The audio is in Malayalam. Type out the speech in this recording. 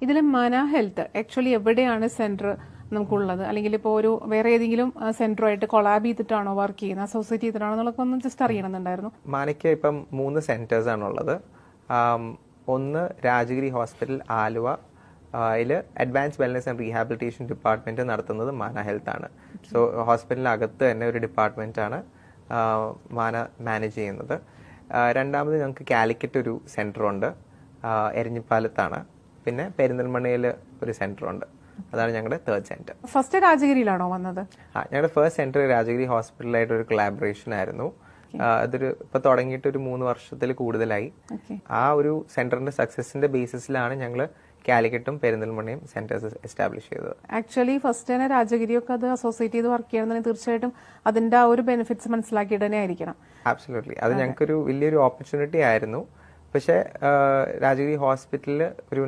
ഇതിൽ മന ഹെൽത്ത് ആക്ച്വലി എവിടെയാണ് സെന്റർ നമുക്കുള്ളത്, അല്ലെങ്കിൽ ഇപ്പോൾ ഒരു വേറെ ഏതെങ്കിലും സെന്ററുമായിട്ട് കൊളാബ് ചെയ്തിട്ടാണോ വർക്ക് ചെയ്യുന്നത്, അസോസിയേറ്റ് ചെയ്തിട്ടാണോ എന്നുള്ളതൊക്കെ ഒന്ന് ജസ്റ്റ് അറിയണമെന്നുണ്ടായിരുന്നു. മാനയ്ക്ക് ഇപ്പം 3 സെന്റേഴ്സ് ആണുള്ളത്. ഒന്ന് രാജഗിരി ഹോസ്പിറ്റൽ ആലുവ, അതിൽ advance wellness and rehabilitation department നടത്തുന്നത് മാന ഹെൽത്ത് ആണ്. സോ ഹോസ്പിറ്റലിനകത്ത് തന്നെ ഒരു ഡിപ്പാർട്ട്മെന്റ് ആണ് മാന മാനേജ് ചെയ്യുന്നത്. രണ്ടാമത് ഞങ്ങൾക്ക് കാലിക്കറ്റ് ഒരു സെന്റർ ഉണ്ട്, എരഞ്ഞിപ്പാലത്താണ്. പിന്നെ പെരിന്തൽമണ്ണയിൽ ഒരു സെന്റർ ഉണ്ട്. അതാണ് ഞങ്ങളുടെ തേർഡ് സെന്റർ. ഫസ്റ്റ് രാജഗിരിയിലാണോ വന്നത്? ഞങ്ങളുടെ ഫസ്റ്റ് സെന്റർ രാജഗിരി ഹോസ്പിറ്റലായിട്ട് ഒരു കൊളാബറേഷൻ ആയിരുന്നു. അതൊരു ഇപ്പൊ തുടങ്ങിയിട്ട് ഒരു 3 വർഷത്തിൽ കൂടുതലായി. ആ ഒരു സെന്ററിന്റെ സക്സസിന്റെ ബേസിസിലാണ് ഞങ്ങൾ കാലിക്കറ്റും പെരിന്തൽമണ്ണയും സെന്റേഴ്സ് എസ്റ്റാബ്ലിഷ് ചെയ്തത്. ആക്ച്വലി ഫസ്റ്റ് തന്നെ രാജഗിരിയൊക്കെ അത് അസോസിയേറ്റ് ചെയ്ത് വർക്ക് ചെയ്യണമെന്നുണ്ടെങ്കിൽ തീർച്ചയായിട്ടും അതിന്റെ ആ ഒരു ബെനിഫിറ്റ്സ് മനസ്സിലാക്കിയിട്ട് തന്നെ ആയിരിക്കണം. ആബ്സല്യൂട്ട്ലി. അത് ഞങ്ങൾക്കൊരു വലിയൊരു ഓപ്പർച്യൂണിറ്റി ആയിരുന്നു. പക്ഷെ രാജഗിരി ഹോസ്പിറ്റലിൽ ഒരു